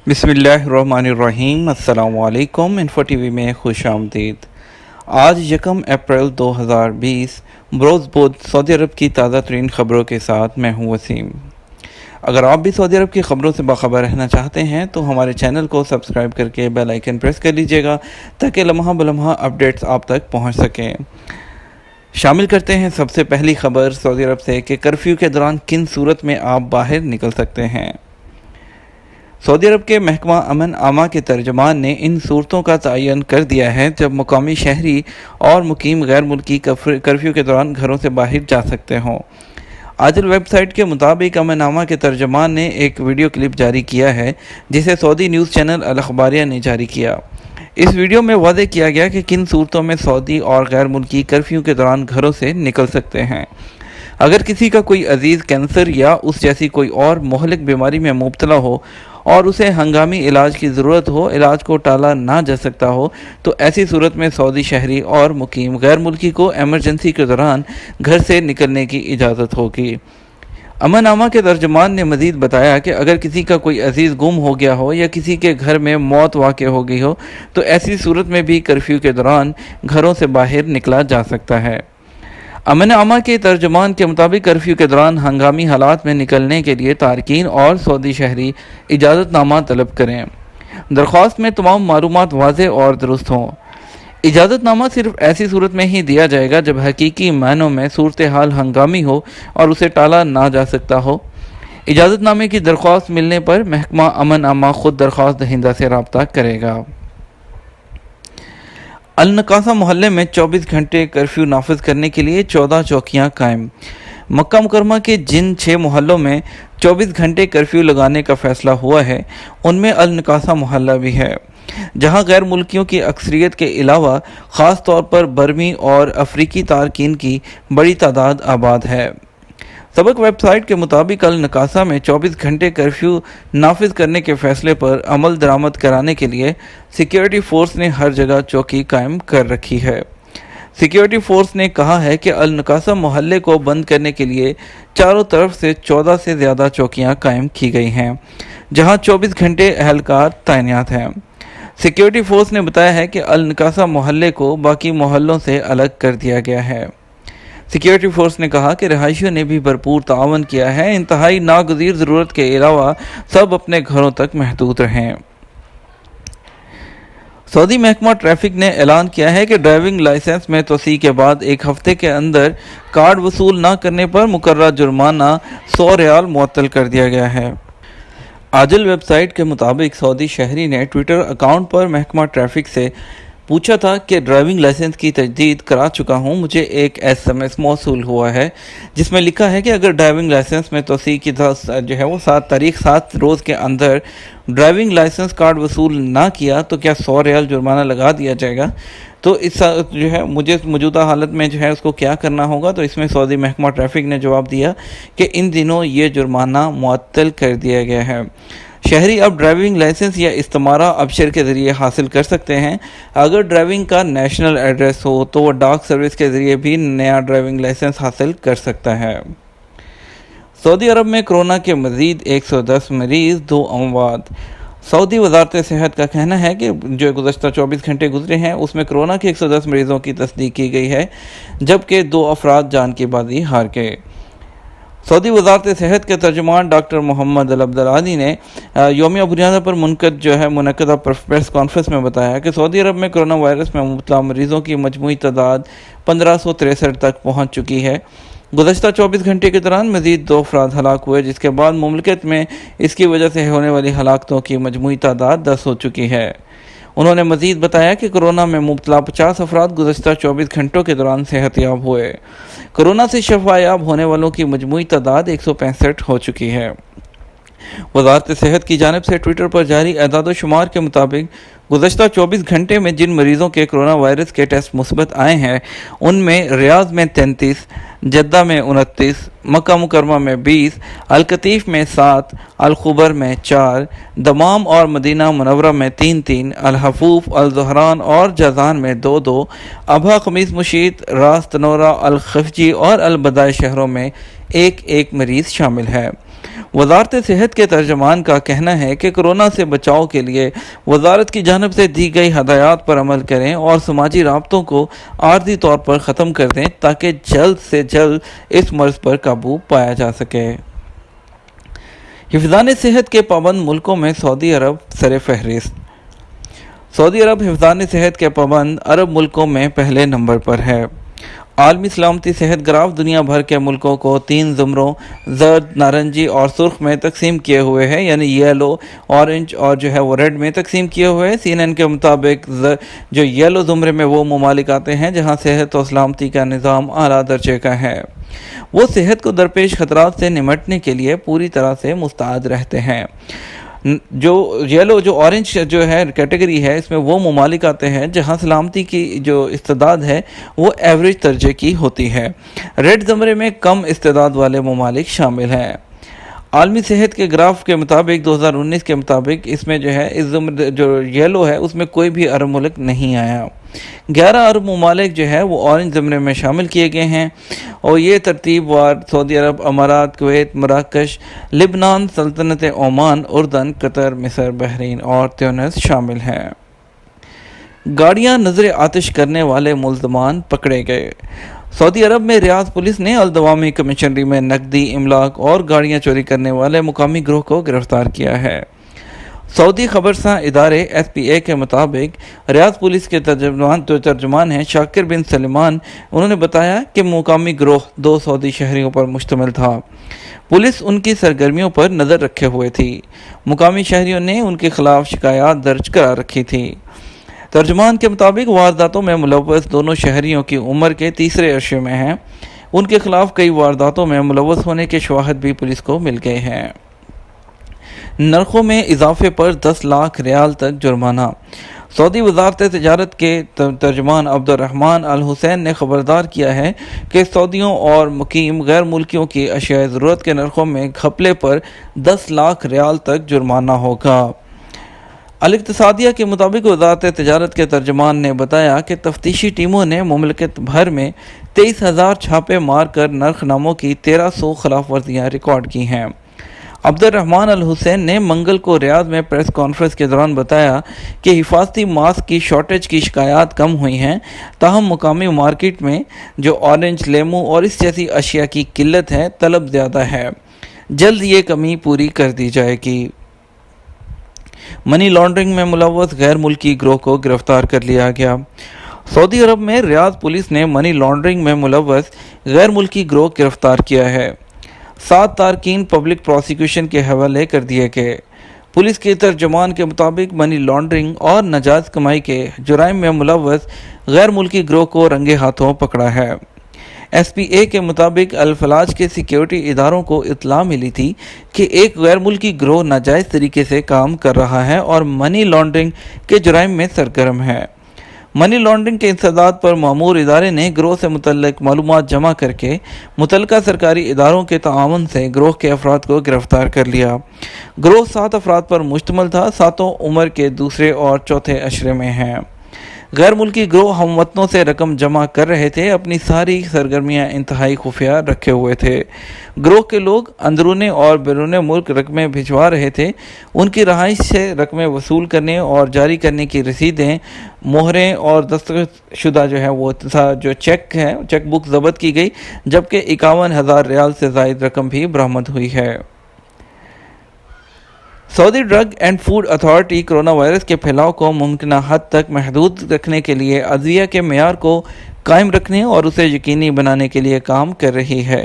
बिस्मिल्लाहिर्रहमानिर्रहीम। अस्सलाम वालेकुम। इन्फो टीवी में खुश आमदीद। आज 1 अप्रैल 2020 बरोज़ बुध सऊदी अरब की ताज़ा तरीन ख़बरों के साथ मैं हूँ वसीम। अगर आप भी सऊदी अरब की ख़बरों से बाखबर रहना चाहते हैं तो हमारे चैनल को सब्सक्राइब करके बेल आइकन प्रेस कर लीजिएगा ताकि लम्हा बलम्हा अपडेट्स आप तक पहुँच सकें। शामिल करते हैं सबसे पहली खबर सऊदी अरब से कि कर्फ्यू के दौरान किन सूरत में आप बाहर निकल सकते हैं। सऊदी अरब के महकमा अमन आमा के तर्जमान ने इन सूरतों का तयन कर दिया है जब मुकामी शहरी और मुकीम गैर मुल्की कर्फ्यू के दौरान घरों से बाहर जा सकते हों। आजल वेबसाइट के मुताबिक अमन आमा के तर्जमान ने एक वीडियो क्लिप जारी किया है जिसे सऊदी न्यूज़ चैनल अल अखबारिया ने जारी किया। इस वीडियो में वादे किया गया कि किन सूरतों में सऊदी और गैर मुल्की कर्फ्यू के दौरान घरों से निकल सकते हैं। अगर किसी का कोई अजीज़ कैंसर या उस जैसी कोई और मोहलिक बीमारी में मुब्तला हो और उसे हंगामी इलाज की ज़रूरत हो, इलाज को टाला ना जा सकता हो, तो ऐसी सूरत में सऊदी शहरी और मुकीम गैर मुल्की को एमरजेंसी के दौरान घर से निकलने की इजाज़त होगी। अमन आमा के तर्जमान ने मज़ीद बताया कि अगर किसी का कोई अजीज़ गुम हो गया हो या किसी के घर में मौत वाक़ हो गई हो तो ऐसी सूरत में भी कर्फ्यू के दौरान घरों से बाहर निकला जा सकता है। अमन आमा के तर्जमान के मुताबिक कर्फ्यू के दौरान हंगामी हालात में निकलने के लिए तारकीन और सऊदी शहरी इजाज़तनामा तलब करें। दरख्वास्त में तमाम मालूमात वाज़ेह और दुरुस्त हों। इजाज़तनामा सिर्फ ऐसी सूरत में ही दिया जाएगा जब हकीकी मायनों में सूरत हाल हंगामी हो और उसे टाला ना जा सकता हो। इजाज़तनामे की दरख्वास्त मिलने पर महकमा अमन आमा खुद दरख्वास्त दहिंदा से रब्ता करेगा। अल नकासा मोहल्ले में 24 घंटे कर्फ्यू नाफिज करने के लिए 14 चौकियां कायम। मक्का मुकरमा के जिन 6 मोहल्लों में 24 घंटे कर्फ्यू लगाने का फैसला हुआ है उनमें अल नकासा मोहल्ला भी है, जहां गैर मुल्कियों की अक्सरियत के अलावा ख़ास तौर पर बर्मी और अफ्रीकी तारकीन की बड़ी तादाद आबाद है। सबक वेबसाइट के मुताबिक अल नकासा में 24 घंटे कर्फ्यू नाफिज करने के फैसले पर अमल दरामद कराने के लिए सिक्योरिटी फोर्स ने हर जगह चौकी कायम कर रखी है। सिक्योरिटी फोर्स ने कहा है कि अल नकासा मोहल्ले को बंद करने के लिए चारों तरफ से 14 से ज़्यादा चौकियां कायम की गई हैं, जहां 24 घंटे अहलकार तैनात हैं। सिक्योरिटी फोर्स ने बताया है कि अल नकासा मोहल्ले को बाकी मोहल्लों से अलग कर दिया गया है। सिक्योरिटी फोर्स ने कहा कि रहायशियों ने भी भरपूर तावन किया है। इंतहाई नागज़ीर ज़रूरत के अलावा सब अपने घरों तक महदूद रहें। सऊदी महकमा ट्रैफिक ने ऐलान किया है कि ड्राइविंग लाइसेंस में तोसी के बाद एक हफ्ते के अंदर कार्ड वसूल न करने पर मुकर्रर जुर्माना 100 रियाल मुअत्तल कर दिया गया है। आजल वेबसाइट के मुताबिक सऊदी शहरी ने ट्विटर अकाउंट पर महकमा ट्रैफिक से पूछा था कि ड्राइविंग लाइसेंस की तजदीद करा चुका हूं, मुझे एक SMS मौसूल हुआ है जिसमें लिखा है कि अगर ड्राइविंग लाइसेंस में तोसी की जो है वो 7 रोज़ के अंदर ड्राइविंग लाइसेंस कार्ड वसूल ना किया तो क्या 100 रियाल जुर्माना लगा दिया जाएगा। तो इस जो है मुझे मौजूदा हालत में जो है उसको क्या करना होगा। तो इसमें सऊदी महकमा ट्रैफिक ने जवाब दिया कि इन दिनों ये जुर्माना मुअत्तल कर दिया गया है। शहरी अब ड्राइविंग लाइसेंस या इस्तेमारा अबशर के ज़रिए हासिल कर सकते हैं। अगर ड्राइविंग का नेशनल एड्रेस हो तो वह डाक सर्विस के ज़रिए भी नया ड्राइविंग लाइसेंस हासिल कर सकता है। सऊदी अरब में कोरोना के मज़ीद 110 मरीज़, 2 अमवात। सऊदी वज़ारत सेहत का कहना है कि जो गुज़श्ता 24 घंटे गुजरे हैं उसमें कोरोना के 110 मरीज़ों की तस्दीक की गई है, जबकि 2 अफराद जान की बाजी हार गए। सऊदी वज़ारत सेहत के तर्जुमान डॉक्टर मोहम्मद अल अब्दुल्लादी ने यौमिया बुनियाद पर मुनक़दा प्रेस कॉन्फ्रेंस में बताया कि सऊदी अरब में कोरोना वायरस में मुब्तला मरीज़ों की मजमूई तादाद 1563 तक पहुँच चुकी है। गुज़श्ता 24 घंटे के दौरान मज़ीद 2 अफराद हलाक हुए, जिसके बाद मुमलिकत में इसकी वजह से होने वाली हलाकतों की मजमूई तादाद 10 हो चुकी है। उन्होंने मज़ीद बताया कि कोरोना में मुब्तला 50 अफराद गुज़श्ता 24 घंटों के दौरान सेहतयाब हुए। कोरोना से शफायाब होने वालों की मजमूई तादाद 165 हो चुकी है। वज़ारत सेहत की जानिब से ट्विटर पर जारी एदाद शुमार के मुताबिक गुज़श्ता 24 घंटे में जिन मरीज़ों के कोरोना वायरस के टेस्ट मुस्बत आए हैं उनमें रियाज में 33, जद्दा में 29, मक्का मुकरमा में 20, अल-कतीफ़ में 7, अल-खुबर में 4, दमाम और मदीना मुनव्वरा में 3-3, अल-हफूफ, अल-ज़हरान और जज़ान में 2-2, अबहा, खमीस मुशीत, रास तनोरा, अल-खफजी और अल-बदाय शहरों में 1-1 मरीज़ शामिल है। وزارت صحت کے ترجمان کا کہنا ہے کہ کورونا سے بچاؤ کے لیے وزارت کی جانب سے دی گئی ہدایات پر عمل کریں اور سماجی رابطوں کو عارضی طور پر ختم کر دیں تاکہ جلد سے جلد اس مرض پر قابو پایا جا سکے۔ حفظان صحت کے پابند ملکوں میں سعودی عرب سر فہرست۔ سعودی عرب حفظان صحت کے پابند عرب ملکوں میں پہلے نمبر پر ہے۔ عالمی سلامتی صحت گراف دنیا بھر کے ملکوں کو 3 زمروں زرد، نارنجی اور سرخ میں تقسیم کیے ہوئے ہیں، یعنی یلو، اورنج اور وہ ریڈ میں تقسیم کیے ہوئے ہیں۔ CNN کے مطابق جو یلو زمرے میں وہ ممالک آتے ہیں جہاں صحت و سلامتی کا نظام اعلیٰ درجے کا ہے، وہ صحت کو درپیش خطرات سے نمٹنے کے لیے پوری طرح سے مستعد رہتے ہیں۔ جو اورنج کیٹیگری ہے، اس میں وہ ممالک آتے ہیں جہاں سلامتی کی جو استعداد ہے وہ ایوریج درجے کی ہوتی ہے۔ ریڈ زمرے میں کم استعداد والے ممالک شامل ہیں۔ عالمی صحت کے گراف کے مطابق 2019 کے مطابق اس میں اس زمرے جو یلو ہے اس میں کوئی بھی عرب ملک نہیں آیا۔ 11 عرب ممالک وہ اورنج زمرے میں شامل کیے گئے ہیں، اور یہ ترتیب وار سعودی عرب، امارات، کویت، مراکش، لبنان، سلطنت عمان، اردن، قطر، مصر، بحرین اور تیونس شامل ہیں۔ گاڑیاں نظر آتش کرنے والے ملزمان پکڑے گئے۔ سعودی عرب میں ریاض پولیس نے الدوامی کمشنری میں نقدی، املاک اور گاڑیاں چوری کرنے والے مقامی گروہ کو گرفتار کیا ہے۔ سعودی خبرساں ادارے SPA کے مطابق ریاض پولیس کے ترجمان ہیں شاکر بن سلیمان، انہوں نے بتایا کہ مقامی گروہ 2 سعودی شہریوں پر مشتمل تھا۔ پولیس ان کی سرگرمیوں پر نظر رکھے ہوئے تھی۔ مقامی شہریوں نے ان کے خلاف شکایات درج کرا رکھی تھی۔ ترجمان کے مطابق وارداتوں میں ملوث دونوں شہریوں کی عمر کے تیسرے عرصے میں ہیں۔ ان کے خلاف کئی وارداتوں میں ملوث ہونے کے شواہد بھی پولیس کو مل گئے ہیں۔ نرخوں میں اضافے پر 10 لاکھ ریال تک جرمانہ۔ سعودی وزارت تجارت کے ترجمان عبد الرحمن الحسین نے خبردار کیا ہے کہ سعودیوں اور مقیم غیر ملکیوں کی اشیاء ضرورت کے نرخوں میں گھپلے پر 10 لاکھ ریال تک جرمانہ ہوگا۔ الاقتصادیہ کے مطابق وزارت تجارت کے ترجمان نے بتایا کہ تفتیشی ٹیموں نے مملکت بھر میں 23,000 چھاپے مار کر نرخ ناموں کی 1300 خلاف ورزیاں ریکارڈ کی ہیں۔ عبد الرحمن الحسین نے منگل کو ریاض میں پریس کانفرنس کے دوران بتایا کہ حفاظتی ماسک کی شارٹیج کی شکایات کم ہوئی ہیں، تاہم مقامی مارکیٹ میں جو اورنج، لیمو اور اس جیسی اشیاء کی قلت ہے، طلب زیادہ ہے۔ جلد یہ کمی پوری کر دی جائے گی۔ منی لانڈرنگ میں ملوث غیر ملکی گروہ کو گرفتار کر لیا گیا۔ سعودی عرب میں ریاض پولیس نے منی لانڈرنگ میں ملوث غیر ملکی گروہ گرفتار کیا ہے۔ 7 تارکین پبلک پروسیکیوشن کے حوالے کر دیے گئے۔ پولیس کے ترجمان کے مطابق منی لانڈرنگ اور ناجائز کمائی کے جرائم میں ملوث غیر ملکی گروہ کو رنگے ہاتھوں پکڑا ہے۔ SPA کے مطابق الفلاج کے سیکیورٹی اداروں کو اطلاع ملی تھی کہ ایک غیر ملکی گروہ ناجائز طریقے سے کام کر رہا ہے اور منی لانڈرنگ کے جرائم میں سرگرم ہے۔ منی لانڈرنگ کے انسداد پر مامور ادارے نے گروہ سے متعلق معلومات جمع کر کے متعلقہ سرکاری اداروں کے تعاون سے گروہ کے افراد کو گرفتار کر لیا۔ گروہ 7 افراد پر مشتمل تھا، 7 عمر کے دوسرے اور چوتھے عشرے میں ہیں۔ غیر ملکی گروہ ہم وطنوں سے رقم جمع کر رہے تھے، اپنی ساری سرگرمیاں انتہائی خفیہ رکھے ہوئے تھے۔ گروہ کے لوگ اندرون اور بیرون ملک رقمیں بھجوا رہے تھے۔ ان کی رہائش سے رقمیں وصول کرنے اور جاری کرنے کی رسیدیں، مہریں اور دستخط شدہ جو چیک بک ضبط کی گئی، جبکہ 51,000 ریال سے زائد رقم بھی برآمد ہوئی ہے۔ Saudi drug and food authority corona virus کے پھیلاؤ کو ممکنہ حد تک محدود رکھنے کے لیے ادویہ کے معیار کو قائم رکھنے اور اسے یقینی بنانے کے لیے کام کر رہی ہے۔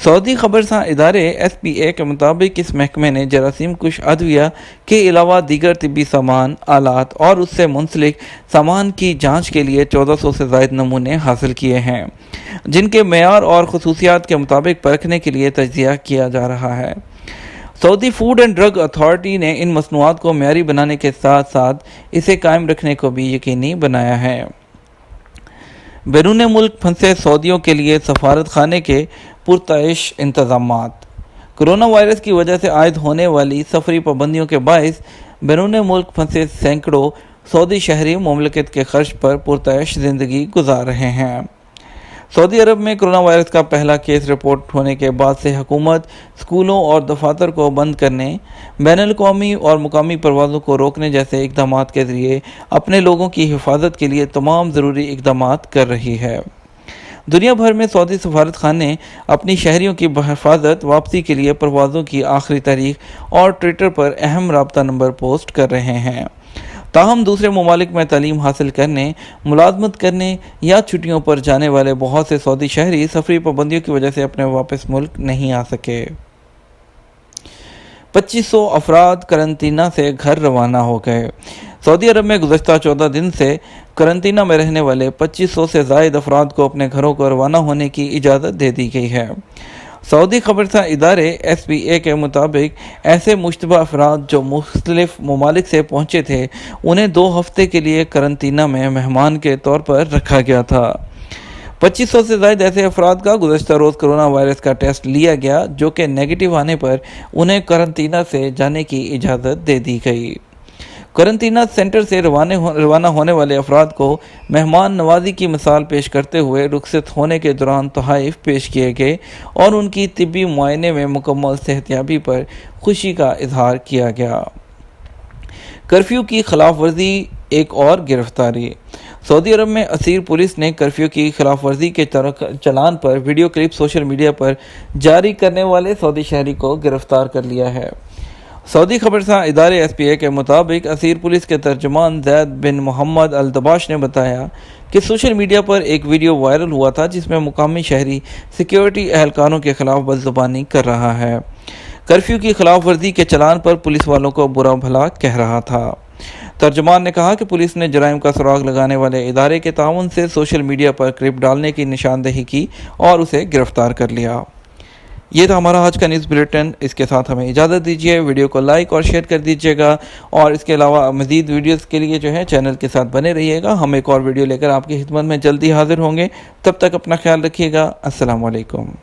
سعودی خبرساں ادارے SPA کے مطابق اس محکمے نے جراثیم کش ادویہ کے علاوہ دیگر طبی سامان، آلات اور اس سے منسلک سامان کی جانچ کے لیے 1400 سے زائد نمونے حاصل کیے ہیں، جن کے معیار اور خصوصیات کے مطابق پرکھنے کے لیے تجزیہ کیا جا رہا ہے۔ سعودی فوڈ اینڈ ڈرگ اتھارٹی نے ان مصنوعات کو معیاری بنانے کے ساتھ ساتھ اسے قائم رکھنے کو بھی یقینی بنایا ہے۔ بیرون ملک پھنسے سعودیوں کے لیے سفارت خانے کے پرتعیش انتظامات۔ کرونا وائرس کی وجہ سے عائد ہونے والی سفری پابندیوں کے باعث بیرون ملک پھنسے سینکڑوں سعودی شہری مملکت کے خرچ پر پرتعیش زندگی گزار رہے ہیں۔ सऊदी अरब में कोरोना वायरस का पहला केस रिपोर्ट होने के बाद से हुकूमत स्कूलों और दफातर को बंद करने, बैनुल-अक़वामी और मुकामी परवाज़ों को रोकने जैसे इक़दाम के ज़रिए अपने लोगों की हिफाजत के लिए तमाम ज़रूरी इक़दाम कर रही है। दुनिया भर में सऊदी सफारत खाने अपनी शहरियों की हिफाजत, वापसी के लिए परवाज़ों की आखिरी तारीख और ट्विटर पर अहम राब्ता नंबर पोस्ट कर रहे हैं। ताहम दूसरे ममालिक में तालीम हासिल करने, मुलाजमत करने या छुट्टियों पर जाने वाले बहुत से सऊदी शहरी सफरी पाबंदियों की वजह से अपने वापस मुल्क नहीं आ सके। 2500 अफराद करंतना से घर रवाना हो गए। सऊदी अरब में गुज़श्ता 14 दिन से करंतना में रहने वाले 2500 से ज़ायद अफराद को अपने घरों को रवाना होने की इजाज़त दे दी गई है। सऊदी खबरसां इदारे SPA के मुताबिक ऐसे मुश्तबा अफराद जो मुख्तलिफ ममालिक से पहुँचे थे, उन्हें 2 हफ्ते के लिए करंतना में मेहमान के तौर पर रखा गया था। 2500 से ज़ायद ऐसे अफराद का गुज़श्ता रोज़ कोरोना वायरस का टेस्ट लिया गया, जो कि नेगेटिव आने पर उन्हें करंतना से जाने की इजाज़त दे दी गई। करंतना सेंटर से रवाना होने वाले अफराद को मेहमान नवाजी की मिसाल पेश करते हुए रुखसत होने के दौरान तोहफ़े पेश किए गए और उनकी तिब्बी मुआयने में मुकम्मल सेहतियाबी पर खुशी का इजहार किया गया। कर्फ्यू की खिलाफ वर्जी एक और गिरफ्तारी। सऊदी अरब में असीर पुलिस ने कर्फ्यू की खिलाफ वर्जी के चलान पर वीडियो क्लिप सोशल मीडिया पर जारी करने वाले सऊदी शहरी को गिरफ्तार कर लिया है। सऊदी खबरसां इदारे SPA के मुताबिक असीर पुलिस के तर्जुमान ज़ैद बिन मोहम्मद अल-दबाश ने बताया कि सोशल मीडिया पर एक वीडियो वायरल हुआ था जिसमें मुकामी शहरी सिक्योरिटी एहलकारों के खिलाफ बदज़ुबानी कर रहा है। कर्फ्यू की खिलाफ वर्जी के चलान पर पुलिस वालों को बुरा भला कह रहा था। तर्जुमान ने कहा कि पुलिस ने जराइम का सुराग लगाने वाले इदारे के ताउन से सोशल मीडिया पर क्लिप डालने की निशानदेही की और उसे गिरफ्तार कर लिया। ये था हमारा आज का न्यूज़ बुलेटिन। इसके साथ हमें इजाज़त दीजिए। वीडियो को लाइक और शेयर कर दीजिएगा और इसके अलावा मज़ीद वीडियोस के लिए जो है चैनल के साथ बने रहिएगा। हम एक और वीडियो लेकर आपकी खिदमत में जल्दी हाजिर होंगे। तब तक अपना ख्याल रखिएगा। अस्सलाम वालेकुम।